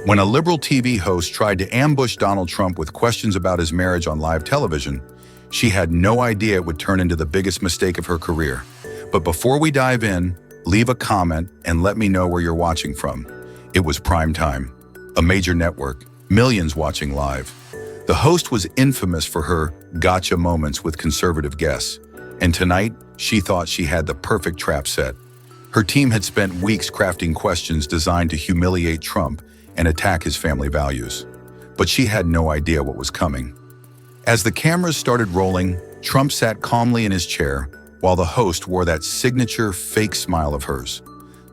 When a liberal TV host tried to ambush Donald Trump with questions about his marriage on live television, she had no idea it would turn into the biggest mistake of her career. But before we dive in, leave a comment and let me know where you're watching from. It was prime time, a major network, millions watching live. The host was infamous for her gotcha moments with conservative guests, and tonight she thought she had the perfect trap set. Her team had spent weeks crafting questions designed to humiliate Trump and attack his family values. But she had no idea what was coming. As the cameras started rolling, Trump sat calmly in his chair while the host wore that signature fake smile of hers,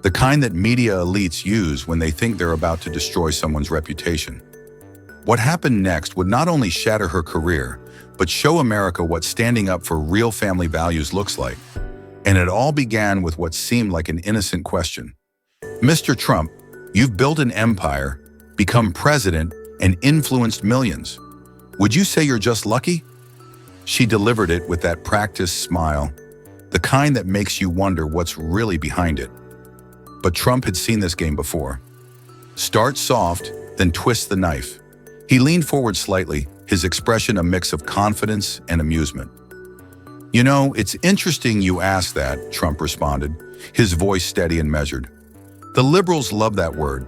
the kind that media elites use when they think they're about to destroy someone's reputation. What happened next would not only shatter her career, but show America what standing up for real family values looks like. And it all began with what seemed like an innocent question. Mr. Trump, you've built an empire, become president, and influenced millions. Would you say you're just lucky? She delivered it with that practiced smile, the kind that makes you wonder what's really behind it. But Trump had seen this game before. Start soft, then twist the knife. He leaned forward slightly, his expression a mix of confidence and amusement. You know, it's interesting you ask that, Trump responded, his voice steady and measured. The liberals love that word,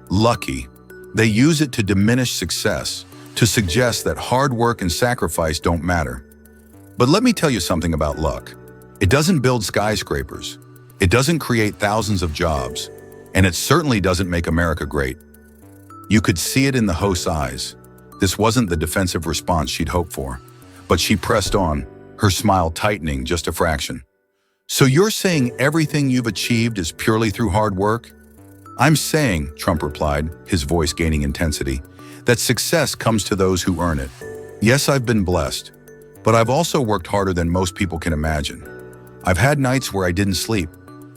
lucky. They use it to diminish success, to suggest that hard work and sacrifice don't matter. But let me tell you something about luck. It doesn't build skyscrapers. It doesn't create thousands of jobs. And it certainly doesn't make America great. You could see it in the host's eyes. This wasn't the defensive response she'd hoped for. But she pressed on, her smile tightening just a fraction. So you're saying everything you've achieved is purely through hard work? I'm saying, Trump replied, his voice gaining intensity, that success comes to those who earn it. Yes, I've been blessed, but I've also worked harder than most people can imagine. I've had nights where I didn't sleep,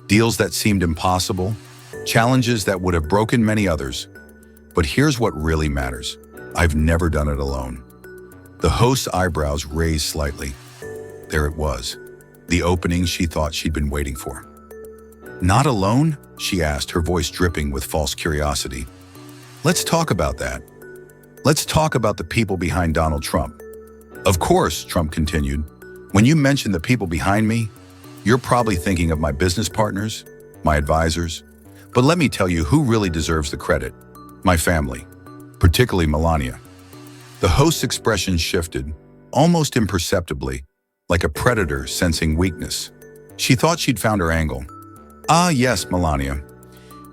deals that seemed impossible, challenges that would have broken many others. But here's what really matters. I've never done it alone. The host's eyebrows raised slightly. There it was, the opening she thought she'd been waiting for. Not alone? She asked, her voice dripping with false curiosity. Let's talk about that. Let's talk about the people behind Donald Trump. Of course, Trump continued, when you mention the people behind me, you're probably thinking of my business partners, my advisors. But let me tell you who really deserves the credit. My family, particularly Melania. The host's expression shifted, almost imperceptibly, like a predator sensing weakness. She thought she'd found her angle. Ah, yes, Melania.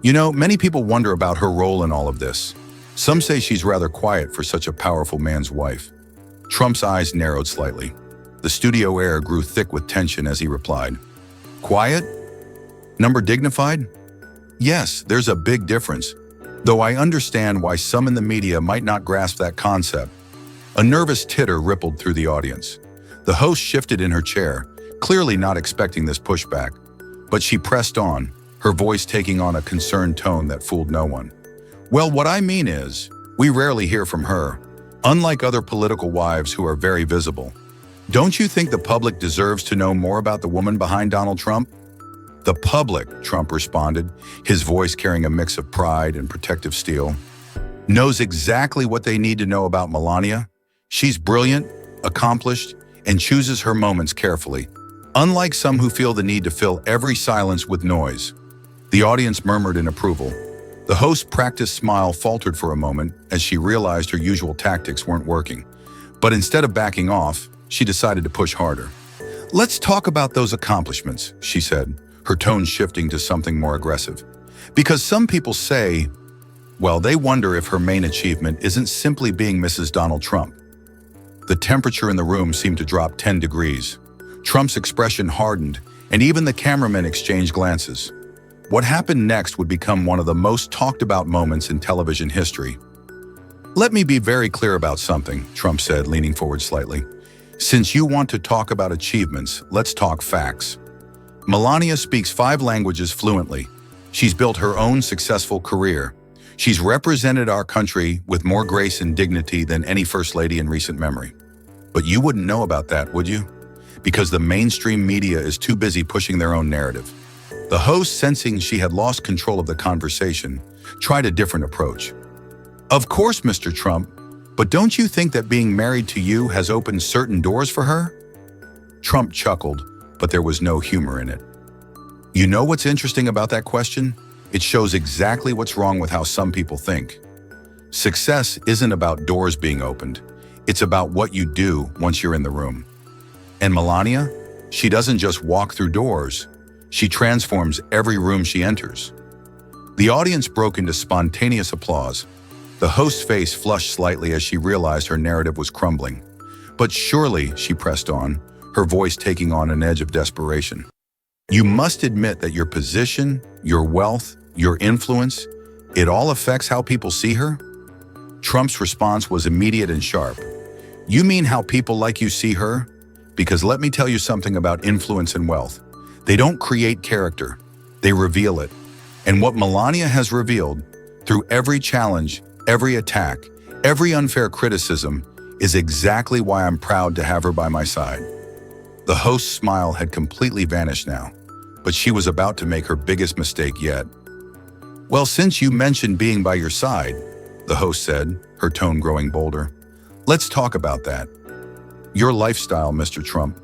You know, many people wonder about her role in all of this. Some say she's rather quiet for such a powerful man's wife. Trump's eyes narrowed slightly. The studio air grew thick with tension as he replied. Quiet? Number dignified? Yes, there's a big difference. Though I understand why some in the media might not grasp that concept. A nervous titter rippled through the audience. The host shifted in her chair, clearly not expecting this pushback. But she pressed on, her voice taking on a concerned tone that fooled no one. Well, what I mean is, we rarely hear from her, unlike other political wives who are very visible. Don't you think the public deserves to know more about the woman behind Donald Trump? The public, Trump responded, his voice carrying a mix of pride and protective steel, knows exactly what they need to know about Melania. She's brilliant, accomplished, and chooses her moments carefully, unlike some who feel the need to fill every silence with noise. The audience murmured in approval. The host's practiced smile faltered for a moment as she realized her usual tactics weren't working. But instead of backing off, she decided to push harder. Let's talk about those accomplishments, she said, her tone shifting to something more aggressive. Because some people say, well, they wonder if her main achievement isn't simply being Mrs. Donald Trump. The temperature in the room seemed to drop 10 degrees. Trump's expression hardened, and even the cameramen exchanged glances. What happened next would become one of the most talked about moments in television history. Let me be very clear about something, Trump said, leaning forward slightly. Since you want to talk about achievements, let's talk facts. Melania speaks 5 languages fluently. She's built her own successful career. She's represented our country with more grace and dignity than any first lady in recent memory. But you wouldn't know about that, would you? Because the mainstream media is too busy pushing their own narrative. The host, sensing she had lost control of the conversation, tried a different approach. Of course, Mr. Trump, but don't you think that being married to you has opened certain doors for her? Trump chuckled, but there was no humor in it. You know what's interesting about that question? It shows exactly what's wrong with how some people think. Success isn't about doors being opened. It's about what you do once you're in the room. And Melania, she doesn't just walk through doors. She transforms every room she enters. The audience broke into spontaneous applause. The host's face flushed slightly as she realized her narrative was crumbling. But surely, she pressed on, her voice taking on an edge of desperation. You must admit that your position, your wealth, your influence, it all affects how people see her? Trump's response was immediate and sharp. You mean how people like you see her? Because let me tell you something about influence and wealth. They don't create character, they reveal it. And what Melania has revealed, through every challenge, every attack, every unfair criticism, is exactly why I'm proud to have her by my side. The host's smile had completely vanished now, but she was about to make her biggest mistake yet. Well, since you mentioned being by your side, the host said, her tone growing bolder, let's talk about that. Your lifestyle, Mr. Trump,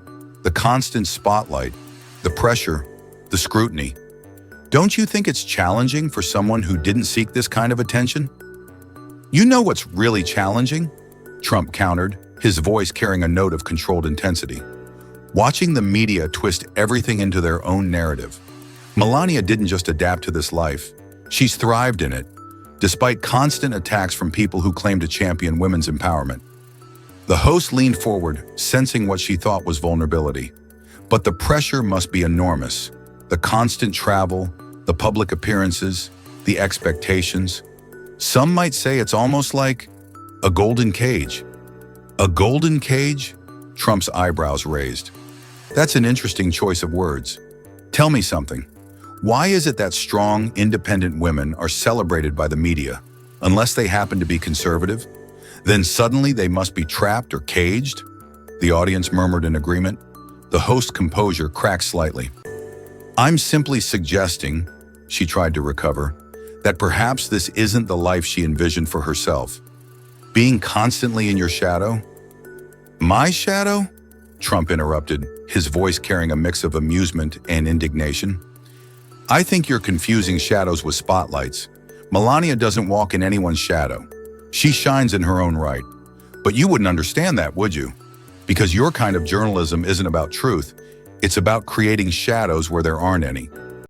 the constant spotlight, the pressure, the scrutiny. Don't you think it's challenging for someone who didn't seek this kind of attention? You know what's really challenging? Trump countered, his voice carrying a note of controlled intensity. Watching the media twist everything into their own narrative. Melania didn't just adapt to this life, she's thrived in it, despite constant attacks from people who claim to champion women's empowerment. The host leaned forward, sensing what she thought was vulnerability. But the pressure must be enormous. The constant travel, the public appearances, the expectations. Some might say it's almost like a golden cage. A golden cage? Trump's eyebrows raised. That's an interesting choice of words. Tell me something. Why is it that strong, independent women are celebrated by the media, unless they happen to be conservative? Then suddenly they must be trapped or caged? The audience murmured in agreement. The host's composure cracked slightly. I'm simply suggesting, she tried to recover, that perhaps this isn't the life she envisioned for herself. Being constantly in your shadow? My shadow? Trump interrupted, his voice carrying a mix of amusement and indignation. I think you're confusing shadows with spotlights. Melania doesn't walk in anyone's shadow. She shines in her own right. But you wouldn't understand that, would you? Because your kind of journalism isn't about truth. It's about creating shadows where there aren't any.